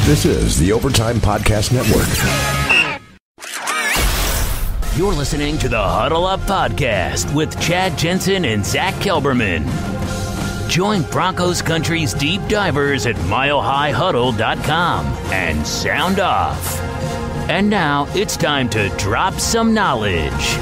This is the Overtime Podcast Network. You're listening to the Huddle Up Podcast with Chad Jensen and Zack Kelberman. Join Broncos Country's deep divers at milehighhuddle.com and sound off. And now it's time to drop some knowledge.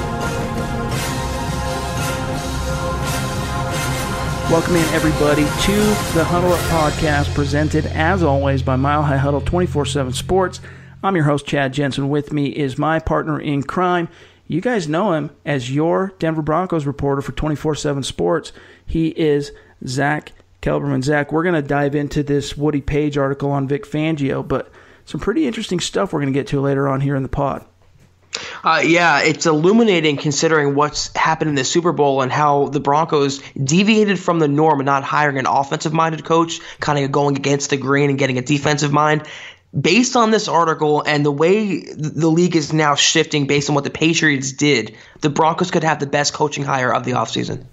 Welcome in, everybody, to the Huddle Up Podcast, presented, as always, by Mile High Huddle 24/7 Sports. I'm your host, Chad Jensen. With me is my partner in crime. You guys know him as your Denver Broncos reporter for 24/7 Sports. He is Zack Kelberman. Zack, we're going to dive into this Woody Paige article on Vic Fangio, but some pretty interesting stuff we're going to get to later on here in the pod. Yeah, it's illuminating considering what's happened in the Super Bowl and how the Broncos deviated from the norm and not hiring an offensive-minded coach, kind of going against the grain and getting a defensive mind. Based on this article and the way the league is now shifting based on what the Patriots did, the Broncos could have the best coaching hire of the offseason.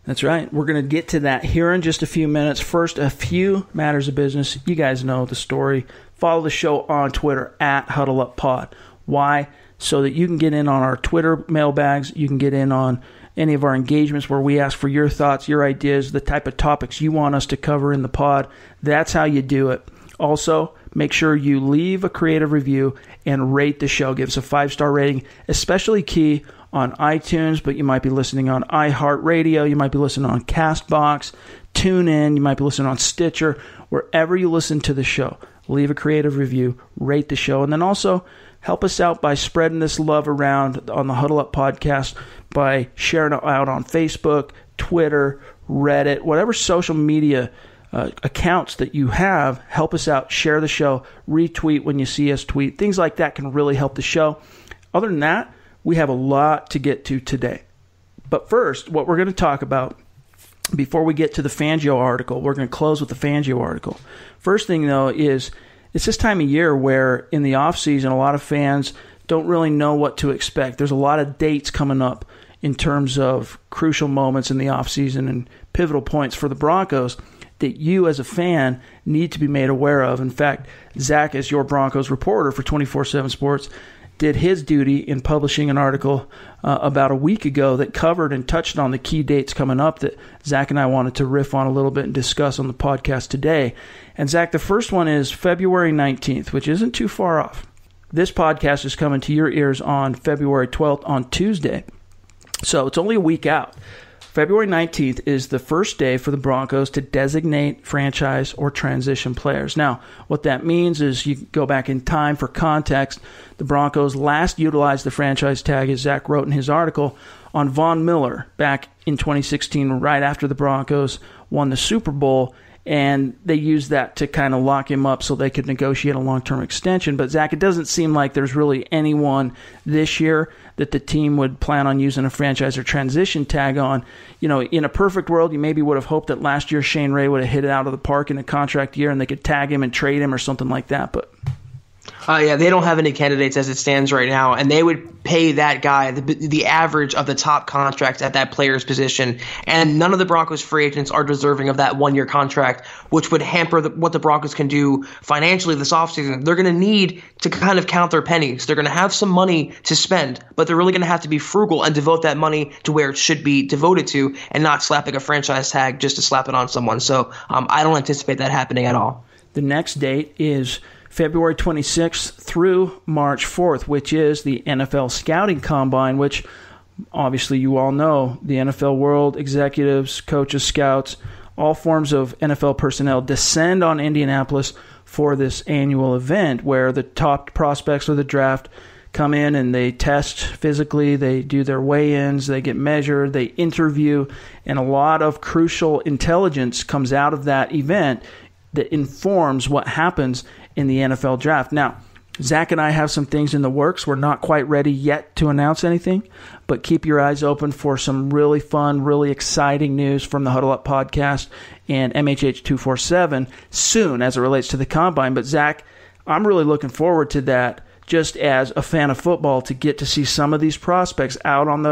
That's right. We're going to get to that here in just a few minutes. First, a few matters of business. You guys know the story. Follow the show on Twitter at HuddleUpPod. Why? So that you can get in on our Twitter mailbags. You can get in on any of our engagements where we ask for your thoughts, your ideas, the type of topics you want us to cover in the pod. That's how you do it. Also, make sure you leave a creative review and rate the show. Give us a 5-star rating, especially key on iTunes, but you might be listening on iHeartRadio. You might be listening on CastBox, TuneIn. You might be listening on Stitcher. Wherever you listen to the show, leave a creative review, rate the show, and then also help us out by spreading this love around on the Huddle Up Podcast by sharing it out on Facebook, Twitter, Reddit, whatever social media accounts that you have. Help us out. Share the show. Retweet when you see us tweet. Things like that can really help the show. Other than that, we have a lot to get to today. But first, what we're going to talk about before we get to the Fangio article, we're going to close with the Fangio article. First thing, though, is it's this time of year where in the offseason, a lot of fans don't really know what to expect. There's a lot of dates coming up in terms of crucial moments in the offseason and pivotal points for the Broncos that you as a fan need to be made aware of. In fact, Zack, as your Broncos reporter for 24/7 Sports, did his duty in publishing an article about a week ago that covered and touched on the key dates coming up that Zack and I wanted to riff on a little bit and discuss on the podcast today. And Zack, the first one is February 19th, which isn't too far off. This podcast is coming to your ears on February 12th on Tuesday. So it's only a week out. February 19th is the first day for the Broncos to designate franchise or transition players. Now, what that means is you go back in time for context. The Broncos last utilized the franchise tag, as Zack wrote in his article, on Von Miller back in 2016, right after the Broncos won the Super Bowl, and they used that to kind of lock him up so they could negotiate a long-term extension. But, Zack, it doesn't seem like there's really anyone this year that the team would plan on using a franchise or transition tag on. You know, in a perfect world, you maybe would have hoped that last year Shane Ray would have hit it out of the park in a contract year and they could tag him and trade him or something like that, but Yeah, they don't have any candidates as it stands right now, and they would pay that guy the average of the top contracts at that player's position, and none of the Broncos free agents are deserving of that one-year contract, which would hamper what the Broncos can do financially this offseason. They're going to need to kind of count their pennies. They're going to have some money to spend, but they're really going to have to be frugal and devote that money to where it should be devoted to and not slapping a franchise tag just to slap it on someone. So I don't anticipate that happening at all. The next date is February 26th through March 4th, which is the NFL Scouting Combine, which obviously you all know the NFL world, executives, coaches, scouts, all forms of NFL personnel descend on Indianapolis for this annual event where the top prospects of the draft come in and they test physically, they do their weigh-ins, they get measured, they interview, and a lot of crucial intelligence comes out of that event that informs what happens in the NFL draft. Now, Zack and I have some things in the works. We're not quite ready yet to announce anything, but keep your eyes open for some really fun, really exciting news from the Huddle Up Podcast and MHH 247 soon as it relates to the Combine. But Zack, I'm really looking forward to that just as a fan of football to get to see some of these prospects out on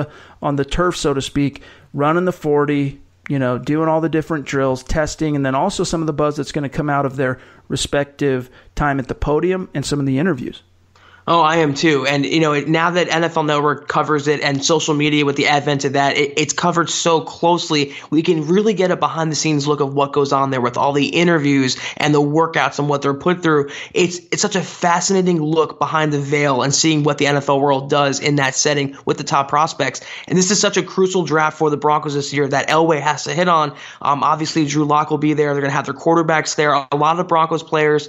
the turf, so to speak, running the 40, doing all the different drills, testing, and then also some of the buzz that's going to come out of their respective time at the podium and some of the interviews. Oh, I am too. And, now that NFL Network covers it and social media with the advent of that, it's covered so closely, we can really get a behind-the-scenes look of what goes on there with all the interviews and the workouts and what they're put through. It's such a fascinating look behind the veil and seeing what the NFL world does in that setting with the top prospects. And this is such a crucial draft for the Broncos this year that Elway has to hit on. Obviously, Drew Lock will be there. They're going to have their quarterbacks there. A lot of Broncos players,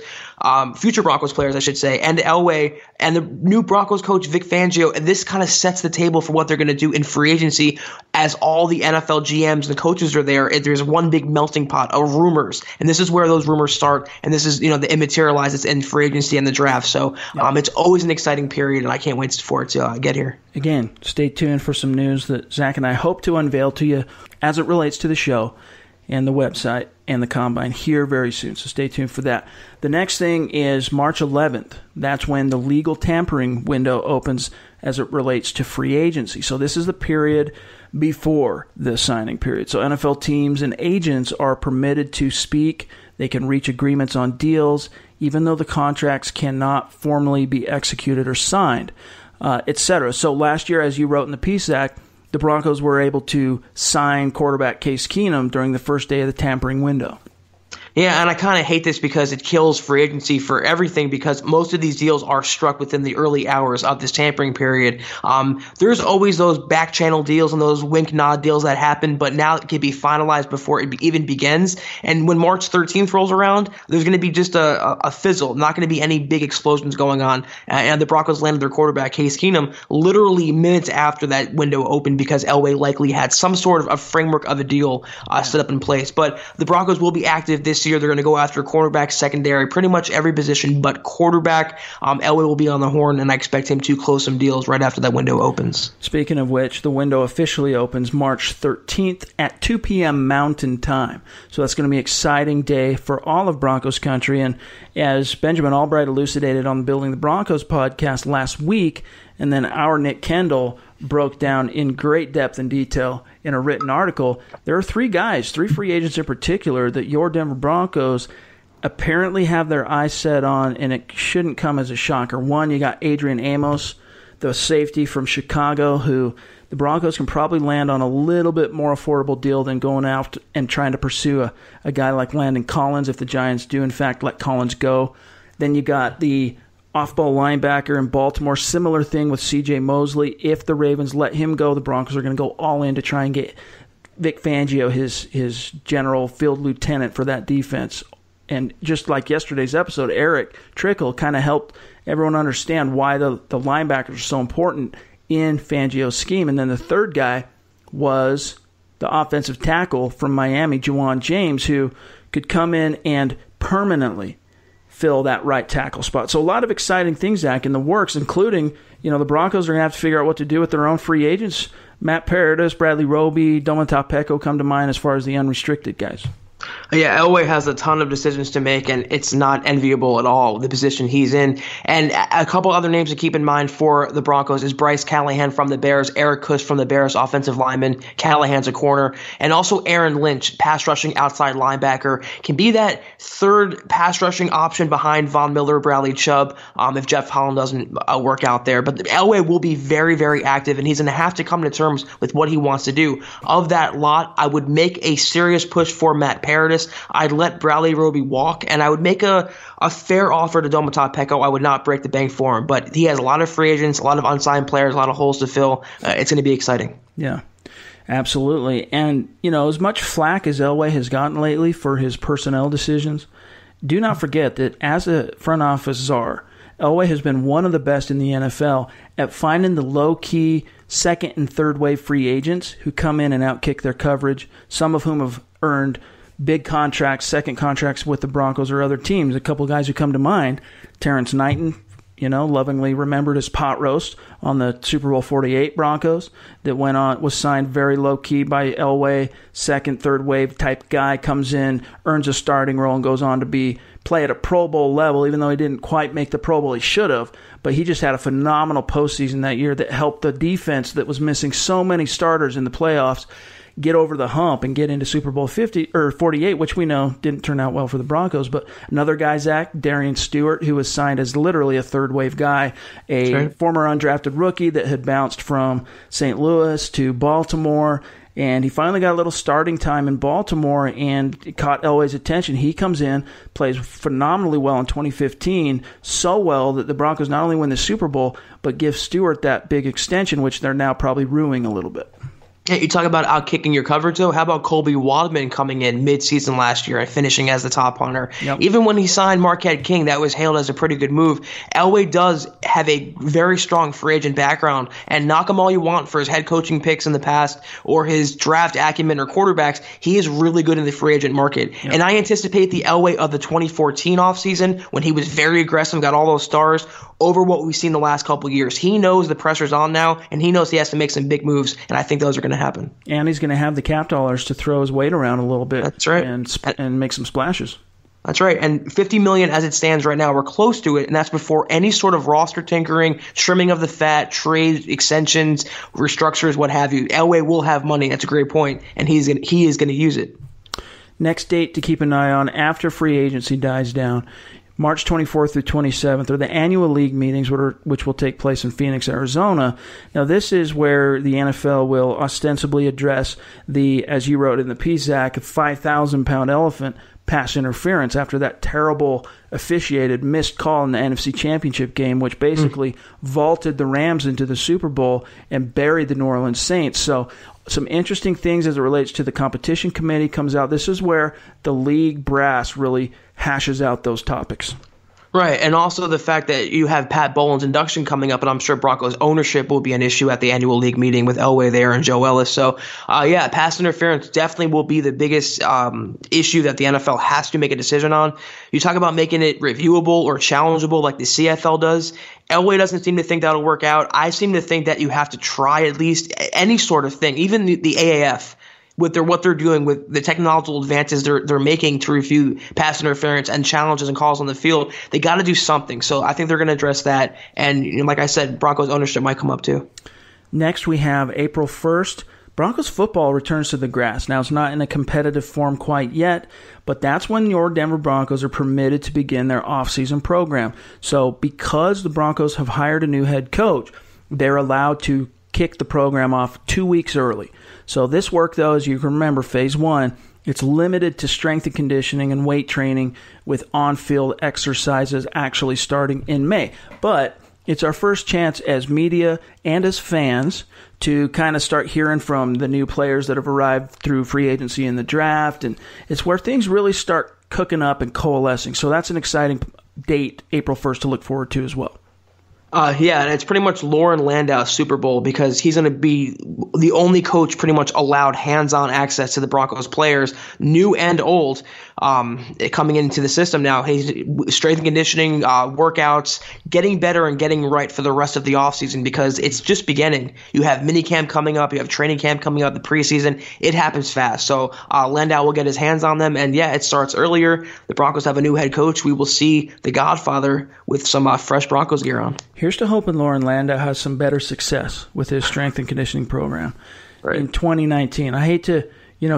future Broncos players, I should say, and Elway and the new Broncos coach, Vic Fangio, and this kind of sets the table for what they're going to do in free agency as all the NFL GMs and coaches are there. There's one big melting pot of rumors, and this is where those rumors start, and this is, the immaterializes in free agency and the draft. So it's always an exciting period, and I can't wait for it to get here. Again, stay tuned for some news that Zach and I hope to unveil to you as it relates to the show and the website and the Combine here very soon. So stay tuned for that. The next thing is March 11th. That's when the legal tampering window opens as it relates to free agency. So this is the period before the signing period. So NFL teams and agents are permitted to speak. They can reach agreements on deals, even though the contracts cannot formally be executed or signed, etc. So last year, as you wrote in the piece, Zach, the Broncos were able to sign quarterback Case Keenum during the first day of the tampering window. Yeah, and I kind of hate this because it kills free agency for everything, because most of these deals are struck within the early hours of this tampering period. There's always those back channel deals and those wink nod deals that happen, but now it can be finalized before it even begins. And when March 13th rolls around, there's going to be just a fizzle, not going to be any big explosions going on. And the Broncos landed their quarterback, Case Keenum, literally minutes after that window opened, because Elway likely had some sort of a framework of a deal set up in place. But the Broncos will be active this year. They're going to go after quarterback, secondary, pretty much every position but quarterback. Elway will be on the horn, and I expect him to close some deals right after that window opens. Speaking of which, the window officially opens March 13th at 2 p.m. Mountain Time. So that's going to be an exciting day for all of Broncos country. And as Benjamin Albright elucidated on the Building the Broncos podcast last week, and then our Nick Kendall broke down in great depth and detail in a written article, there are three free agents in particular, that your Denver Broncos apparently have their eyes set on, and it shouldn't come as a shocker. One, you got Adrian Amos, the safety from Chicago, who the Broncos can probably land on a little bit more affordable deal than going out and trying to pursue a guy like Landon Collins if the Giants do, in fact, let Collins go. Then you got the off-ball linebacker in Baltimore, similar thing with C.J. Mosley. If the Ravens let him go, the Broncos are going to go all in to try and get Vic Fangio, his general field lieutenant for that defense. And just like yesterday's episode, Eric Trickle kind of helped everyone understand why the linebackers are so important in Fangio's scheme. And then the third guy was the offensive tackle from Miami, Juwan James, who could come in and permanently fill that right tackle spot. So a lot of exciting things, Zach, in the works, including, the Broncos are going to have to figure out what to do with their own free agents. Matt Paradis, Bradley Roby, Domata Peko come to mind as far as the unrestricted guys. Yeah, Elway has a ton of decisions to make, and it's not enviable at all, the position he's in. And a couple other names to keep in mind for the Broncos is Bryce Callahan from the Bears, Eric Kuss from the Bears, offensive lineman. Callahan's a corner. And also Aaron Lynch, pass rushing outside linebacker, can be that third pass rushing option behind Von Miller, Bradley Chubb, if Jeff Holland doesn't work out there. But Elway will be very, very active, and he's going to have to come to terms with what he wants to do. Of that lot, I would make a serious push for Matt Paradis. I'd let Bradley Roby walk, and I would make a fair offer to Domata Peko. I would not break the bank for him, but he has a lot of free agents, a lot of unsigned players, a lot of holes to fill. It's going to be exciting. Yeah, absolutely. And, as much flack as Elway has gotten lately for his personnel decisions, do not forget that as a front office czar, Elway has been one of the best in the NFL at finding the low-key second and third wave free agents who come in and outkick their coverage, some of whom have earned big contracts, second contracts with the Broncos or other teams. A couple guys who come to mind, Terrence Knighton, lovingly remembered as pot roast on the Super Bowl 48 Broncos, that was signed very low-key by Elway, second, third wave type guy, comes in, earns a starting role, and goes on to play at a Pro Bowl level, even though he didn't quite make the Pro Bowl he should have. But he just had a phenomenal postseason that year that helped the defense that was missing so many starters in the playoffs get over the hump and get into Super Bowl 50 or 48, which we know didn't turn out well for the Broncos. But another guy, Zach, Darian Stewart, who was signed as literally a third-wave guy, a former undrafted rookie that had bounced from St. Louis to Baltimore. And he finally got a little starting time in Baltimore and caught Elway's attention. He comes in, plays phenomenally well in 2015, so well that the Broncos not only win the Super Bowl, but give Stewart that big extension, which they're now probably ruining a little bit. Yeah, you talk about outkicking your coverage, though. How about Colby Wadman coming in mid-season last year and finishing as the top hunter? Yep. Even when he signed Marquette King, that was hailed as a pretty good move. Elway does have a very strong free agent background, and knock him all you want for his head coaching picks in the past or his draft acumen or quarterbacks. He is really good in the free agent market. Yep. And I anticipate the Elway of the 2014 offseason, when he was very aggressive, got all those stars, over what we've seen the last couple of years. He knows the pressure's on now, and he knows he has to make some big moves, and I think those are going to happen. And he's going to have the cap dollars to throw his weight around a little bit. That's right. And make some splashes. That's right. And $50 million as it stands right now, we're close to it, and that's before any sort of roster tinkering, trimming of the fat, trade extensions, restructures, what have you. Elway will have money. That's a great point, and he is going to use it. Next date to keep an eye on after free agency dies down, March 24th through 27th are the annual league meetings, which will take place in Phoenix, Arizona. Now, this is where the NFL will ostensibly address the, as you wrote in the piece, Zach, 5,000-pound elephant, pass interference after that terrible officiated missed call in the NFC Championship game, which basically vaulted the Rams into the Super Bowl and buried the New Orleans Saints. So some interesting things as it relates to the competition committee comes out. This is where the league brass really hashes out those topics. Right, and also the fact that you have Pat Bolin's induction coming up, and I'm sure Broncos ownership will be an issue at the annual league meeting with Elway there and Joe Ellis. So, pass interference definitely will be the biggest issue that the NFL has to make a decision on. You talk about making it reviewable or challengeable like the CFL does. Elway doesn't seem to think that'll work out. I seem to think that you have to try at least any sort of thing, even the AAF. With what they're doing with the technological advances they're making to review pass interference and challenges and calls on the field, they got to do something. So I think they're going to address that. And like I said, Broncos ownership might come up too. Next, we have April 1st. Broncos football returns to the grass. Now, it's not in a competitive form quite yet, but that's when your Denver Broncos are permitted to begin their offseason program. So because the Broncos have hired a new head coach, they're allowed to kick the program off 2 weeks early. So this work, though, as you can remember, phase one, it's limited to strength and conditioning and weight training with on-field exercises actually starting in May. But it's our first chance as media and as fans to kind of start hearing from the new players that have arrived through free agency and the draft. And it's where things really start cooking up and coalescing. So that's an exciting date, April 1st, to look forward to as well. And it's pretty much Lauren Landau's Super Bowl because he's going to be the only coach pretty much allowed hands-on access to the Broncos players, new and old, coming into the system now. He's strength and conditioning, workouts, getting better and getting right for the rest of the offseason because it's just beginning. You have minicamp coming up. You have training camp coming up, the preseason. It happens fast. So Landau will get his hands on them. And, it starts earlier. The Broncos have a new head coach. We will see the Godfather with some fresh Broncos gear on. Here's to hoping Lauren Landau has some better success with his strength and conditioning program in 2019. I hate to,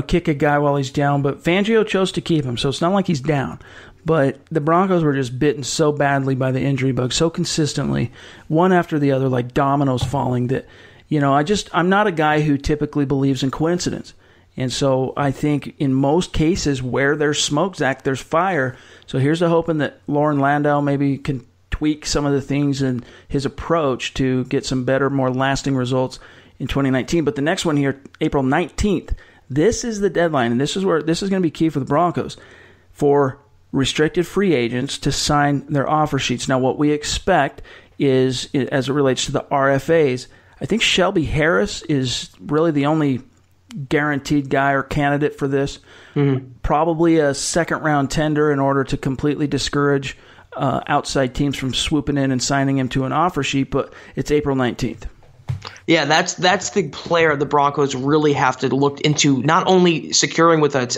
kick a guy while he's down, but Fangio chose to keep him, so it's not like he's down. But the Broncos were just bitten so badly by the injury bug, so consistently, one after the other, like dominoes falling, that, I'm not a guy who typically believes in coincidence. And so I think in most cases where there's smoke, Zach, there's fire. So here's to hoping that Lauren Landau maybe can tweak some of the things in his approach to get some better, more lasting results in 2019. But the next one here, April 19th, this is the deadline, and this is going to be key for the Broncos, for restricted free agents to sign their offer sheets. Now, what we expect is, as it relates to the RFAs, I think Shelby Harris is really the only guaranteed guy or candidate for this. Mm-hmm. Probably a second-round tender in order to completely discourage outside teams from swooping in and signing him to an offer sheet, but it's April 19th. Yeah, that's the player the Broncos really have to look into, not only securing with a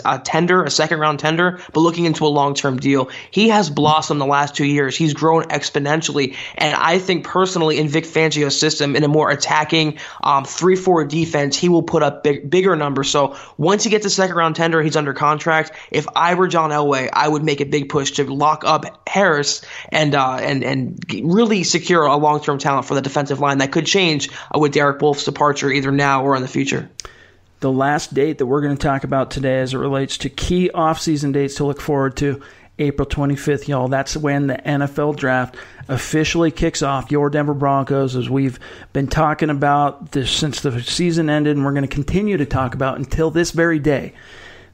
second-round tender, but looking into a long-term deal. He has blossomed the last 2 years. He's grown exponentially, and I think personally in Vic Fangio's system, in a more attacking 3-4 defense, he will put up bigger numbers. So once he gets a second-round tender, he's under contract. If I were John Elway, I would make a big push to lock up Harris and really secure a long-term talent for the defensive line that could change with Derek Wolfe's departure either now or in the future. The last date that we're going to talk about today as it relates to key offseason dates to look forward to, April 25th, y'all. That's when the NFL draft officially kicks off. Your Denver Broncos, as we've been talking about this since the season ended, and we're going to continue to talk about until this very day.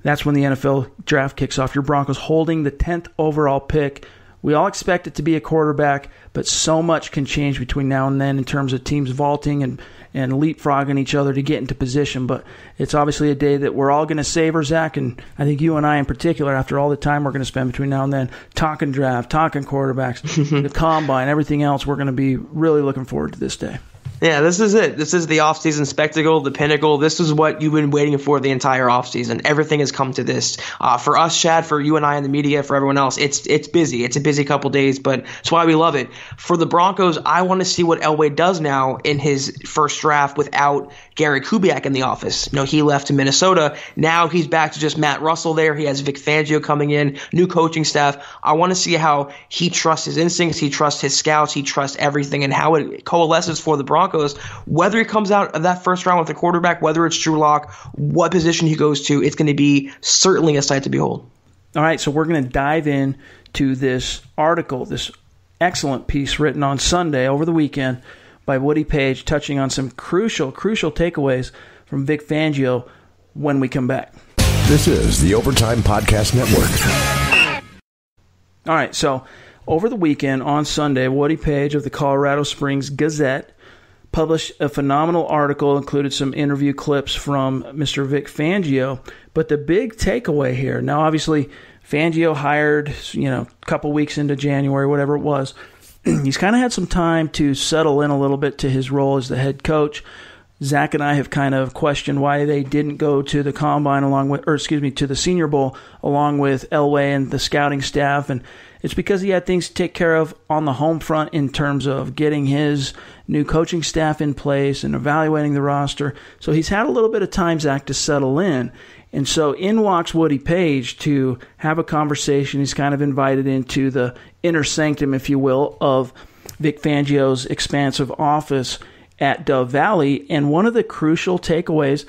That's when the NFL draft kicks off. Your Broncos holding the 10th overall pick. We all expect it to be a quarterback, but so much can change between now and then in terms of teams vaulting and leapfrogging each other to get into position. But it's obviously a day that we're all going to savor, Zach, and I think you and I in particular, after all the time we're going to spend between now and then talking draft, talking quarterbacks, the combine, everything else, we're going to be really looking forward to this day. Yeah, this is it. This is the offseason spectacle, the pinnacle. This is what you've been waiting for the entire offseason. Everything has come to this. For us, Chad, for you and I in the media, for everyone else, it's busy. It's a busy couple days, but it's why we love it. For the Broncos, I want to see what Elway does now in his first draft without Gary Kubiak in the office. You know, he left to Minnesota. Now he's back to just Matt Russell there. He has Vic Fangio coming in, new coaching staff. I want to see how he trusts his instincts, he trusts his scouts, he trusts everything, and how it coalesces for the Broncos. Whether he comes out of that first round with a quarterback, whether it's Drew Lock, what position he goes to, it's going to be certainly a sight to behold. All right, so we're going to dive in to this article, this excellent piece written on Sunday over the weekend by Woody Paige, touching on some crucial takeaways from Vic Fangio when we come back. This is the Overtime Podcast Network. All right, so over the weekend on Sunday, Woody Paige of the Colorado Springs Gazette published a phenomenal article, included some interview clips from Mr. Vic Fangio. But the big takeaway here, now obviously Fangio hired, a couple weeks into January, whatever it was. He's kind of had some time to settle in a little bit to his role as the head coach. Zach and I have kind of questioned why they didn't go to the combine to the Senior Bowl along with Elway and the scouting staff. And it's because he had things to take care of on the home front in terms of getting his new coaching staff in place and evaluating the roster. So he's had a little bit of time, Zach, to settle in. And so in walks Woody Paige to have a conversation. He's kind of invited into the inner sanctum, if you will, of Vic Fangio's expansive office at Dove Valley. And one of the crucial takeaways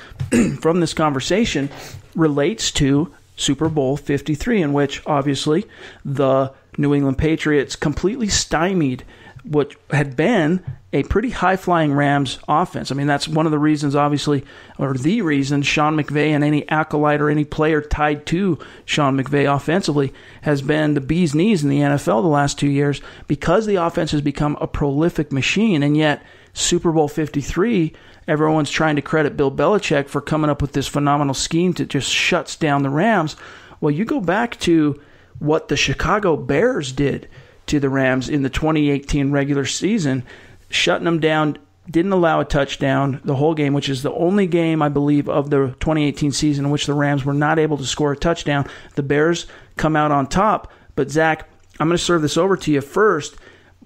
from this conversation relates to Super Bowl 53, in which obviously the New England Patriots completely stymied what had been a pretty high-flying Rams offense. I mean, that's one of the reasons, obviously, or the reason Sean McVay and any acolyte or any player tied to Sean McVay offensively has been the bee's knees in the NFL the last 2 years, because the offense has become a prolific machine. And yet, Super Bowl 53, everyone's trying to credit Bill Belichick for coming up with this phenomenal scheme that just shuts down the Rams. Well, you go back to what the Chicago Bears did to the Rams in the 2018 regular season, shutting them down, didn't allow a touchdown the whole game, which is the only game, I believe, of the 2018 season in which the Rams were not able to score a touchdown. The Bears come out on top. But, Zach, I'm going to serve this over to you first.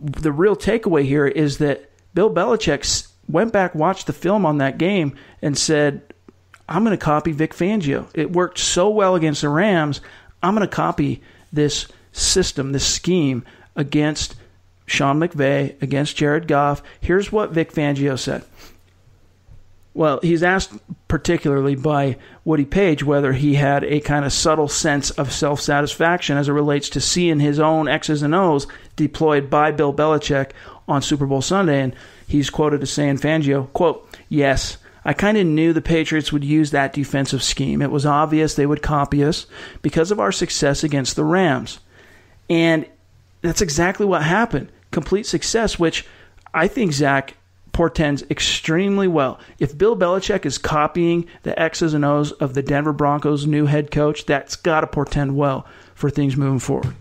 The real takeaway here is that Bill Belichick went back, watched the film on that game, and said, I'm going to copy Vic Fangio. It worked so well against the Rams. I'm going to copy this system, this scheme against Sean McVay, against Jared Goff. Here's what Vic Fangio said. Well, he's asked particularly by Woody Paige whether he had a kind of subtle sense of self-satisfaction as it relates to seeing his own X's and O's deployed by Bill Belichick on Super Bowl Sunday. And he's quoted as saying, Fangio, quote, "Yes, I kind of knew the Patriots would use that defensive scheme. It was obvious they would copy us because of our success against the Rams." And that's exactly what happened. Complete success, which I think, Zach, portends extremely well. If Bill Belichick is copying the X's and O's of the Denver Broncos' new head coach, that's got to portend well for things moving forward.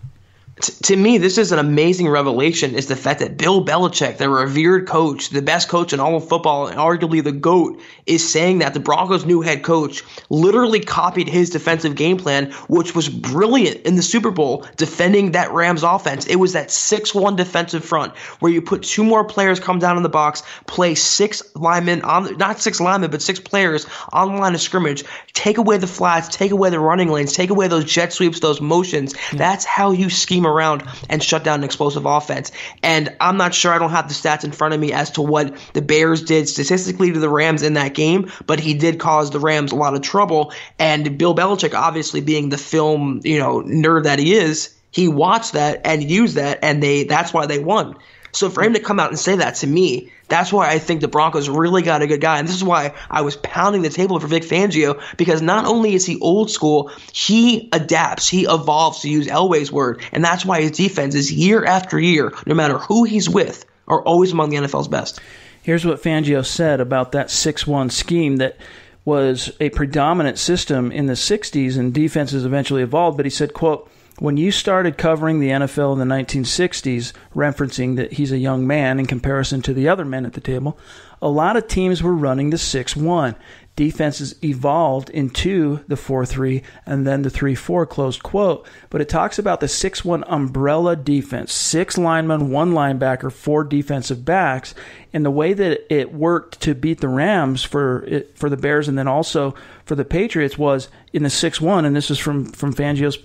To me, this is an amazing revelation, is the fact that Bill Belichick, the revered coach, the best coach in all of football, and arguably the GOAT, is saying that the Broncos' new head coach literally copied his defensive game plan, which was brilliant in the Super Bowl, defending that Rams offense. It was that 6-1 defensive front where you put 2 more players come down in the box, play 6 linemen, not 6 linemen, but 6 players on the line of scrimmage, take away the flats, take away the running lanes, take away those jet sweeps, those motions. That's how you scheme around and shut down an explosive offense. And I'm not sure, I don't have the stats in front of me as to what the Bears did statistically to the Rams in that game, but he did cause the Rams a lot of trouble. And Bill Belichick, obviously being the film, nerd that he is, he watched that and used that, and that's why they won. So for him to come out and say that, to me, that's why I think the Broncos really got a good guy. And this is why I was pounding the table for Vic Fangio, because not only is he old school, he adapts, he evolves, to use Elways' word. And that's why his defenses, year after year, no matter who he's with, are always among the NFL's best. Here's what Fangio said about that 6-1 scheme that was a predominant system in the 60s, and defenses eventually evolved. But he said, quote, "When you started covering the NFL in the 1960s," referencing that he's a young man in comparison to the other men at the table, "a lot of teams were running the 6-1. Defenses evolved into the 4-3 and then the 3-4, closed quote. But it talks about the 6-1 umbrella defense, 6 linemen, 1 linebacker, 4 defensive backs. And the way that it worked to beat the Rams for the Bears and then also for the Patriots was in the 6-1, and this is from Fangio's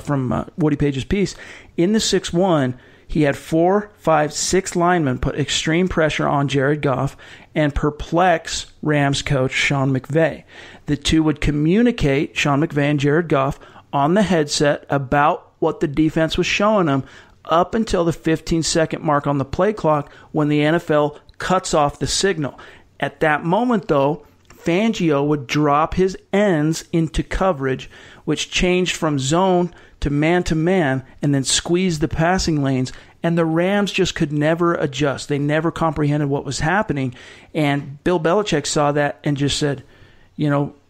from Woody Paige's piece. In the 6-1, he had 4, 5, 6 linemen put extreme pressure on Jared Goff and perplex Rams coach Sean McVay. The two would communicate, Sean McVay and Jared Goff, on the headset about what the defense was showing them up until the 15-second mark on the play clock when the NFL cuts off the signal. At that moment, though, Fangio would drop his ends into coverage, which changed from zone to man, and then squeeze the passing lanes. And the Rams just could never adjust. They never comprehended what was happening. And Bill Belichick saw that and just said,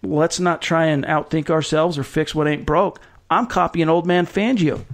let's not try and outthink ourselves or fix what ain't broke. I'm copying old man Fangio.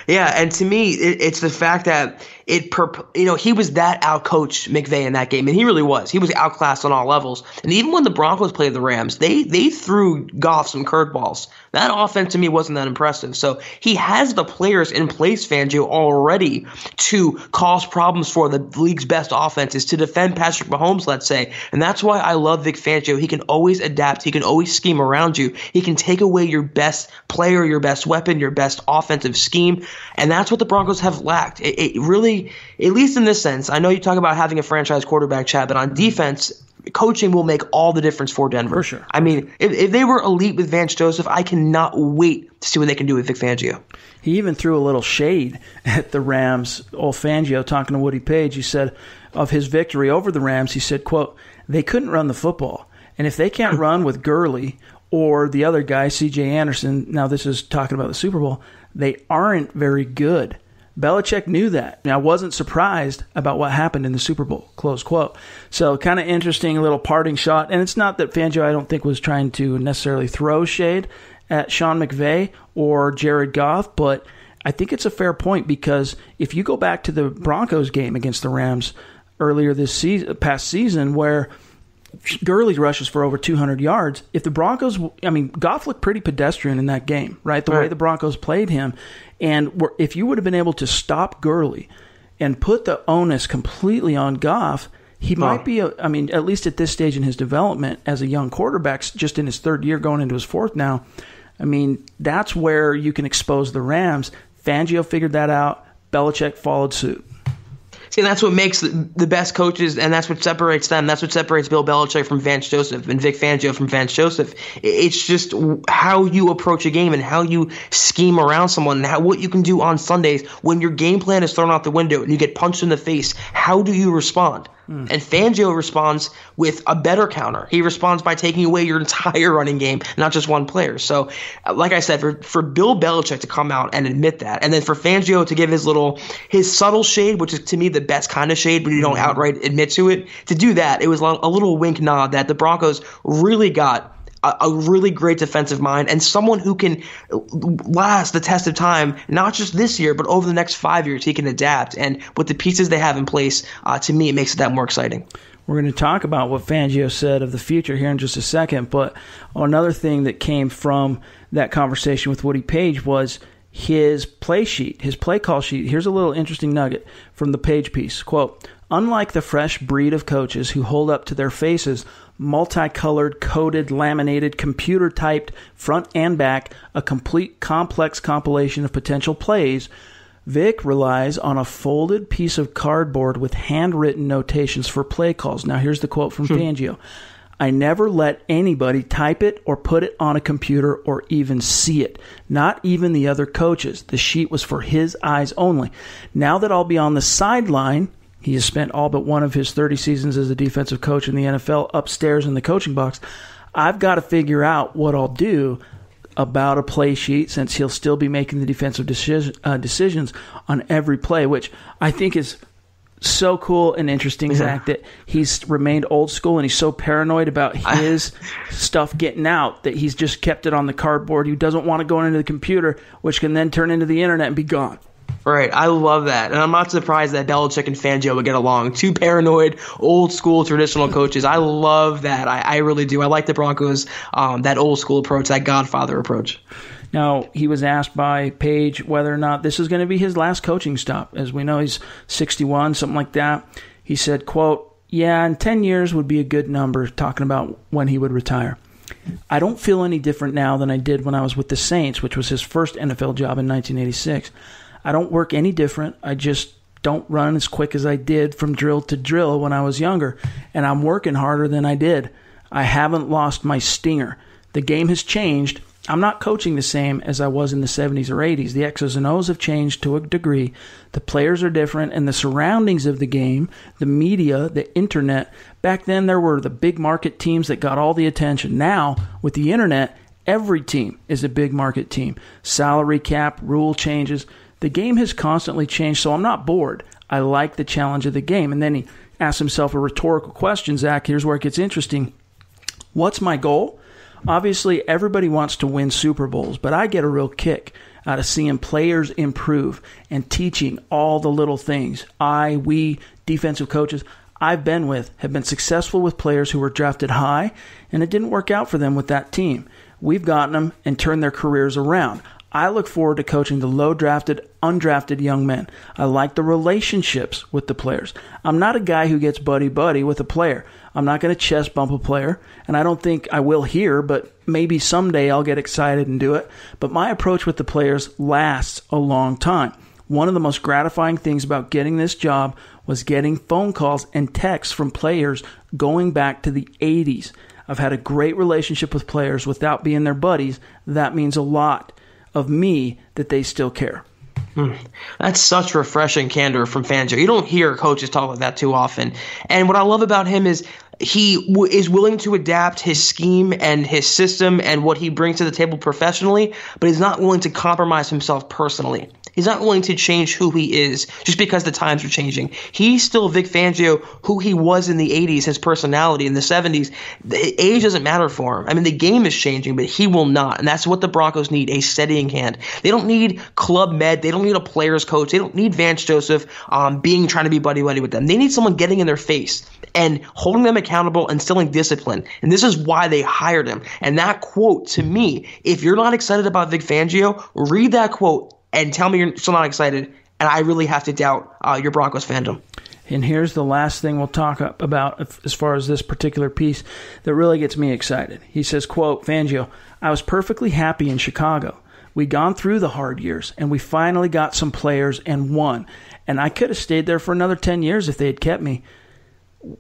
Yeah, and to me, it's the fact that he was that outcoached McVay in that game, and he really was. He was outclassed on all levels. And even when the Broncos played the Rams, they threw Goff some curveballs. That offense to me wasn't that impressive. So he has the players in place, Fangio, already to cause problems for the league's best offenses, to defend Patrick Mahomes, let's say. And that's why I love Vic Fangio. He can always adapt. He can always scheme around you. He can take away your best player, your best weapon, your best offensive scheme. And that's what the Broncos have lacked. It really, at least in this sense, I know you talk about having a franchise quarterback, Chad, but on defense, coaching will make all the difference for Denver. For sure. I mean, if they were elite with Vance Joseph, I cannot wait to see what they can do with Vic Fangio. He even threw a little shade at the Rams. Old Fangio, talking to Woody Paige, he said of his victory over the Rams, he said, quote, "They couldn't run the football. And if they can't run with Gurley or the other guy, C.J. Anderson," now this is talking about the Super Bowl, "they aren't very good." Belichick knew that. And I wasn't surprised about what happened in the Super Bowl, close quote. So kind of interesting little parting shot. And it's not that Fangio, I don't think, was trying to necessarily throw shade at Sean McVay or Jared Goff, but I think it's a fair point, because if you go back to the Broncos game against the Rams earlier this season, past season, where Gurley rushes for over 200 yards. If the Broncos, Goff looked pretty pedestrian in that game, right? The way the Broncos played him. And if you would have been able to stop Gurley and put the onus completely on Goff, he might be, at least at this stage in his development as a young quarterback, just in his 3rd year, going into his 4th now, that's where you can expose the Rams. Fangio figured that out. Belichick followed suit. See, that's what makes the best coaches, and that's what separates them. That's what separates Bill Belichick from Vance Joseph and Vic Fangio from Vance Joseph. It's just how you approach a game and how you scheme around someone and what you can do on Sundays when your game plan is thrown out the window and you get punched in the face. How do you respond? And Fangio responds with a better counter. He responds by taking away your entire running game, not just one player. So, like I said, for Bill Belichick to come out and admit that, and then for Fangio to give his subtle shade, which is to me the best kind of shade, but you don't outright admit to it, to do that, it was a little wink nod that the Broncos really got a really great defensive mind and someone who can last the test of time, not just this year, but over the next 5 years. He can adapt. And with the pieces they have in place, to me, it makes it that more exciting. We're going to talk about what Fangio said of the future here in just a second, but another thing that came from that conversation with Woody Paige was his play sheet, his play call sheet. Here's a little interesting nugget from the Paige piece. Quote, "Unlike the fresh breed of coaches who hold up to their faces multicolored, coded, laminated, computer-typed, front and back, a complete complex compilation of potential plays, Vic relies on a folded piece of cardboard with handwritten notations for play calls." Now, here's the quote from Fangio. "I never let anybody type it or put it on a computer or even see it. Not even the other coaches. The sheet was for his eyes only. Now that I'll be on the sideline," he has spent all but one of his 30 seasons as a defensive coach in the NFL upstairs in the coaching box, "I've got to figure out what I'll do about a play sheet, since he'll still be making the defensive decisions on every play," which I think is so cool and interesting, Zach, that he's remained old school and he's so paranoid about his stuff getting out that he's just kept it on the cardboard. He doesn't want to go into the computer, which can then turn into the internet and be gone. Right. I love that. And I'm not surprised that Belichick and Fangio would get along. Two paranoid, old school, traditional coaches. I love that. I really do. I like the Broncos, that old school approach, that Godfather approach. Now, he was asked by Paige whether or not this is going to be his last coaching stop. As we know, he's 61, something like that. He said, quote, "Yeah, and 10 years would be a good number," talking about when he would retire. "I don't feel any different now than I did when I was with the Saints," which was his first NFL job in 1986. "I don't work any different. I just don't run as quick as I did from drill to drill when I was younger, and I'm working harder than I did. I haven't lost my stinger. The game has changed. I'm not coaching the same as I was in the 70s or 80s. The X's and O's have changed to a degree. The players are different, and the surroundings of the game, the media, the internet. Back then, there were the big market teams that got all the attention. Now, with the internet, every team is a big market team. Salary cap, rule changes. The game has constantly changed, so I'm not bored. I like the challenge of the game." And then he asks himself a rhetorical question, Zach. Here's where it gets interesting. "What's my goal? Obviously, everybody wants to win Super Bowls, but I get a real kick out of seeing players improve and teaching all the little things. We, defensive coaches I've been with, have been successful with players who were drafted high, and it didn't work out for them with that team. We've gotten them and turned their careers around. I look forward to coaching the low-drafted, undrafted young men. I like the relationships with the players. I'm not a guy who gets buddy-buddy with a player. I'm not going to chest bump a player, and I don't think I will here, but maybe someday I'll get excited and do it. But my approach with the players lasts a long time. One of the most gratifying things about getting this job was getting phone calls and texts from players going back to the 80s. I've had a great relationship with players without being their buddies. That means a lot of me that they still care." That's such refreshing candor from Fangio. You don't hear coaches talk like that too often. And what I love about him is he is willing to adapt his scheme and his system and what he brings to the table professionally, but he's not willing to compromise himself personally. He's not willing to change who he is just because the times are changing. He's still Vic Fangio, who he was in the 80s, his personality in the 70s. The age doesn't matter for him. I mean, the game is changing, but he will not. And that's what the Broncos need, a steadying hand. They don't need club med. They don't need a player's coach. They don't need Vance Joseph trying to be buddy-buddy with them. They need someone getting in their face and holding them accountable and instilling discipline. And this is why they hired him. And that quote, to me, if you're not excited about Vic Fangio, read that quote and tell me you're still not excited, and I really have to doubt your Broncos fandom. And here's the last thing we'll talk about as far as this particular piece that really gets me excited. He says, quote, "Fangio, I was perfectly happy in Chicago. We'd gone through the hard years, and we finally got some players and won. And I could have stayed there for another 10 years if they had kept me."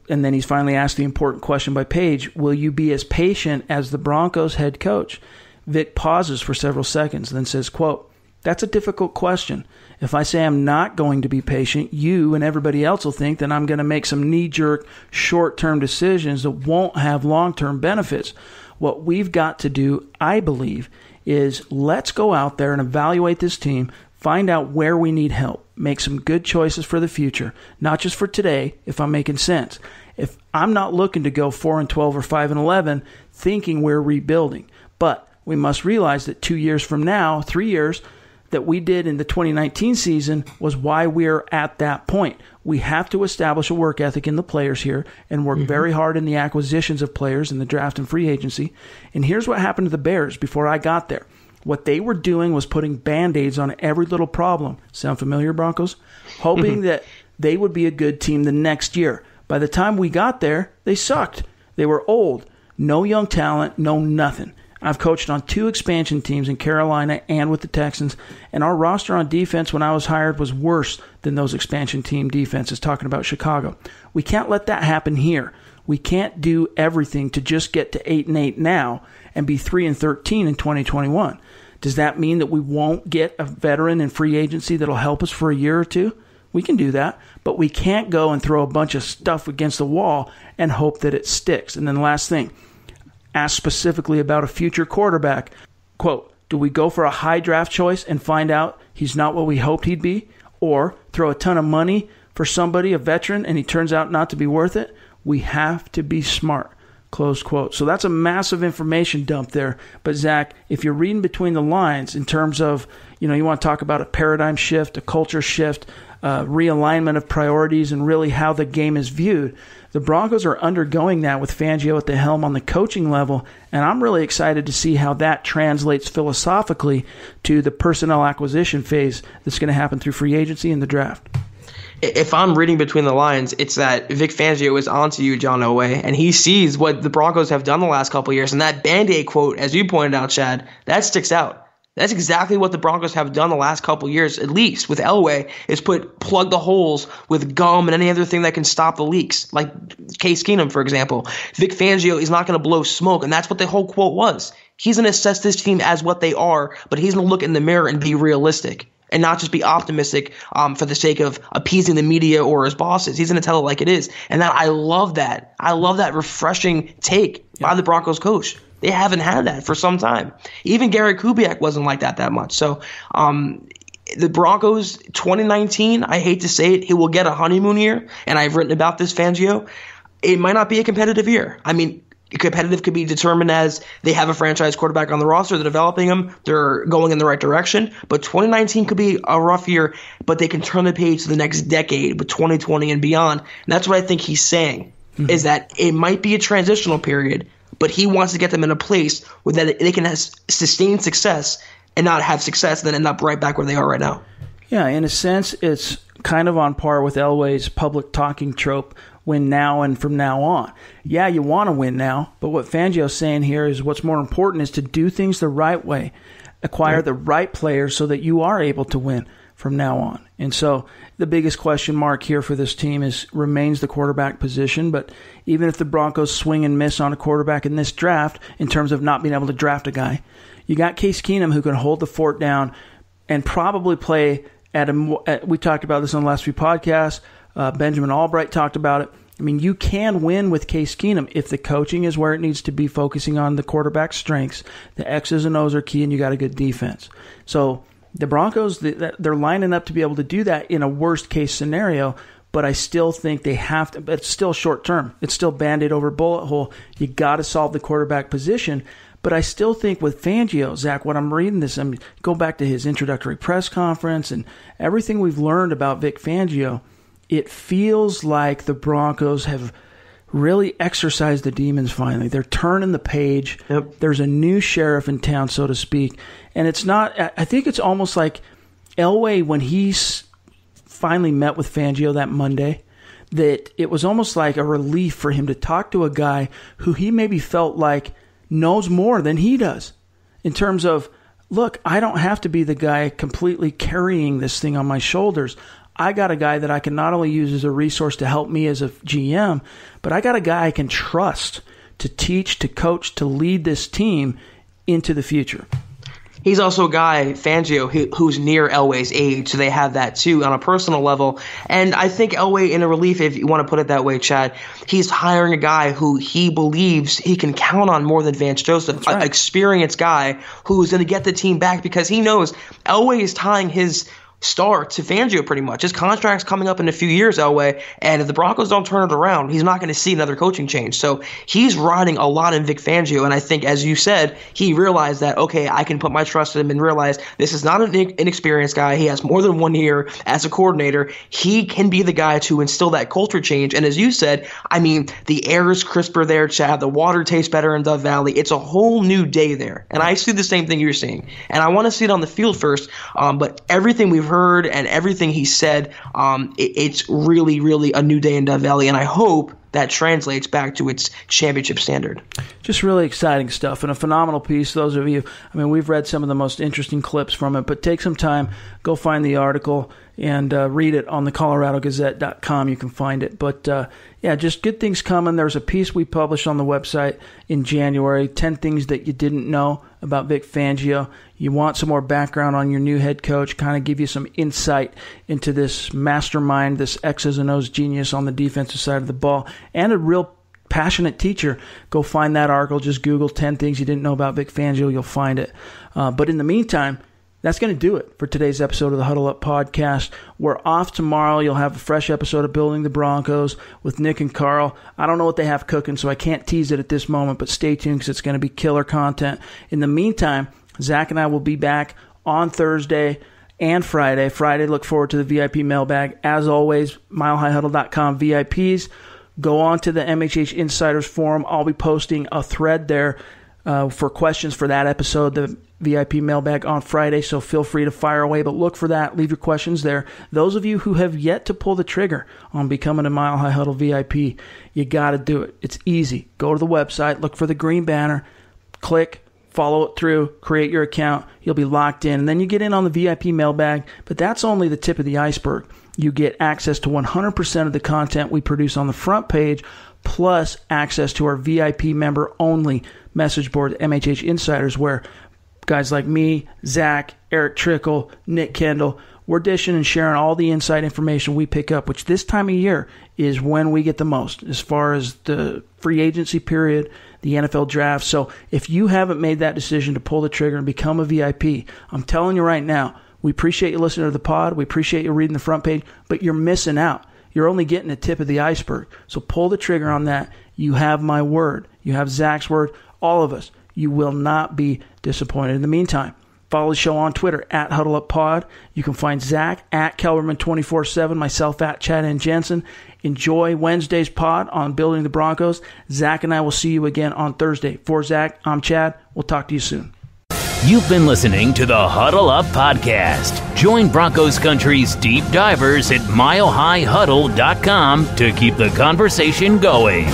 And then he's finally asked the important question by Paige, "Will you be as patient as the Broncos head coach?" Vic pauses for several seconds, then says, quote, "That's a difficult question. If I say I'm not going to be patient, you and everybody else will think that I'm going to make some knee-jerk, short-term decisions that won't have long-term benefits. What we've got to do, I believe, is let's go out there and evaluate this team, find out where we need help, make some good choices for the future, not just for today, if I'm making sense. If I'm not looking to go 4-12 or 5-11 thinking we're rebuilding, but we must realize that 2 years from now, 3 years, that we did in the 2019 season was why we're at that point. We have to establish a work ethic in the players here and work very hard in the acquisitions of players in the draft and free agency. And here's what happened to the Bears before I got there. What they were doing was putting Band-Aids on every little problem. Sound familiar, Broncos? Hoping that they would be a good team the next year. By the time we got there, they sucked. They were old. No young talent, no nothing. I've coached on 2 expansion teams in Carolina and with the Texans, and our roster on defense when I was hired was worse than those expansion team defenses, talking about Chicago. We can't let that happen here. We can't do everything to just get to 8-8 now and be 3-13 in 2021. Does that mean that we won't get a veteran in free agency that'll help us for a year or two? We can do that, but we can't go and throw a bunch of stuff against the wall and hope that it sticks. And then last thing, asked specifically about a future quarterback. Quote, do we go for a high draft choice and find out he's not what we hoped he'd be? Or throw a ton of money for somebody, a veteran, and he turns out not to be worth it? We have to be smart. Close quote. So that's a massive information dump there. But Zach, if you're reading between the lines in terms of, you want to talk about a paradigm shift, a culture shift, realignment of priorities, and really how the game is viewed, the Broncos are undergoing that with Fangio at the helm on the coaching level, and I'm really excited to see how that translates philosophically to the personnel acquisition phase that's going to happen through free agency and the draft. If I'm reading between the lines, it's that Vic Fangio is onto you, John Elway, and he sees what the Broncos have done the last couple of years, and that Band-Aid quote, as you pointed out, Chad, that sticks out. That's exactly what the Broncos have done the last couple of years, at least with Elway, is plug the holes with gum and any other thing that can stop the leaks, like Case Keenum, for example. Vic Fangio is not going to blow smoke, and that's what the whole quote was. He's going to assess this team as what they are, but he's going to look in the mirror and be realistic and not just be optimistic for the sake of appeasing the media or his bosses. He's going to tell it like it is, and I love that. I love that refreshing take by the Broncos coach. They haven't had that for some time. Even Gary Kubiak wasn't like that much. So the Broncos 2019, I hate to say it, he will get a honeymoon year, and I've written about this, Fangio. It might not be a competitive year. I mean, competitive could be determined as they have a franchise quarterback on the roster, they're developing him, they're going in the right direction. But 2019 could be a rough year, but they can turn the page to the next decade with 2020 and beyond. And that's what I think he's saying, is that it might be a transitional period, but he wants to get them in a place where they can sustain success and not have success and then end up right back where they are right now. Yeah, in a sense, it's kind of on par with Elway's public talking trope, win now and from now on. Yeah, you want to win now, but what Fangio's saying here is what's more important is to do things the right way, acquire the right players so that you are able to win from now on. And so the biggest question mark here for this team remains the quarterback position. But even if the Broncos swing and miss on a quarterback in this draft, in terms of not being able to draft a guy, you got Case Keenum who can hold the fort down and probably play we talked about this on the last few podcasts. Benjamin Albright talked about it. I mean, you can win with Case Keenum if the coaching is where it needs to be, focusing on the quarterback's strengths. The X's and O's are key, and you got a good defense. So the Broncos, they're lining up to be able to do that in a worst-case scenario, but I still think they have to. But it's still short-term. It's still Band-Aid over bullet hole. You got to solve the quarterback position. But I still think with Fangio, Zach, when I'm reading this, go back to his introductory press conference and everything we've learned about Vic Fangio, it feels like the Broncos have really exorcised the demons finally. They're turning the page. Yep. There's a new sheriff in town, so to speak. And it's not, I think it's almost like Elway, when he finally met with Fangio that Monday, that it was almost like a relief for him to talk to a guy who he maybe felt like knows more than he does in terms of, look, I don't have to be the guy completely carrying this thing on my shoulders. I got a guy that I can not only use as a resource to help me as a GM, but I got a guy I can trust to teach, to coach, to lead this team into the future. He's also a guy, Fangio, who's near Elway's age, so they have that too on a personal level. And I think Elway, in a relief, if you want to put it that way, Chad, he's hiring a guy who he believes he can count on more than Vance Joseph, an experienced guy who's going to get the team back, because he knows Elway is tying his star to Fangio pretty much. His contract's coming up in a few years, Elway, and if the Broncos don't turn it around, he's not going to see another coaching change. So he's riding a lot in Vic Fangio, and I think, as you said, he realized that, okay, I can put my trust in him, and realize this is not an inexperienced guy. He has more than 1 year as a coordinator. He can be the guy to instill that culture change, and as you said, I mean, the air is crisper there, Chad. The water tastes better in Dove Valley. It's a whole new day there, and I see the same thing you're seeing, and I want to see it on the field first, but everything we've heard and everything he said, it's really, really a new day in Dove Valley, and I hope that translates back to its championship standard. Just really exciting stuff and a phenomenal piece. Those of you, I mean, we've read some of the most interesting clips from it, but take some time, go find the article and read it on the ColoradoGazette.com. You can find it. But yeah, just good things coming. There's a piece we published on the website in January, 10 things that you didn't know about Vic Fangio. You want some more background on your new head coach, kind of give you some insight into this mastermind, this X's and O's genius on the defensive side of the ball, and a real passionate teacher. Go find that article. Just Google 10 things you didn't know about Vic Fangio. You'll find it. But in the meantime, that's going to do it for today's episode of the Huddle Up Podcast. We're off tomorrow. You'll have a fresh episode of Building the Broncos with Nick and Carl. I don't know what they have cooking, so I can't tease it at this moment, but stay tuned because it's going to be killer content. In the meantime, Zach and I will be back on Thursday and Friday. Friday, look forward to the VIP mailbag. As always, milehighhuddle.com VIPs. Go on to the MHH Insiders Forum. I'll be posting a thread there for questions for that episode, the VIP mailbag on Friday, so feel free to fire away, but look for that. Leave your questions there. Those of you who have yet to pull the trigger on becoming a Mile High Huddle VIP, you got to do it. It's easy. Go to the website, look for the green banner, click, follow it through, create your account. You'll be locked in, and then you get in on the VIP mailbag, but that's only the tip of the iceberg. You get access to 100% of the content we produce on the front page, plus access to our VIP member-only message board, MHH Insiders, where guys like me, Zach, Eric Trickle, Nick Kendall, we're dishing and sharing all the inside information we pick up, which this time of year is when we get the most as far as the free agency period, the NFL draft. So if you haven't made that decision to pull the trigger and become a VIP, I'm telling you right now, we appreciate you listening to the pod. We appreciate you reading the front page, but you're missing out. You're only getting the tip of the iceberg. So pull the trigger on that. You have my word. You have Zach's word. All of us. You will not be disappointed. In the meantime, follow the show on Twitter at HuddleUpPod. You can find Zach at Kelberman247, myself at Chad and Jensen. Enjoy Wednesday's pod on Building the Broncos. Zach and I will see you again on Thursday. For Zach, I'm Chad. We'll talk to you soon. You've been listening to the Huddle Up Podcast. Join Broncos Country's deep divers at milehighhuddle.com to keep the conversation going.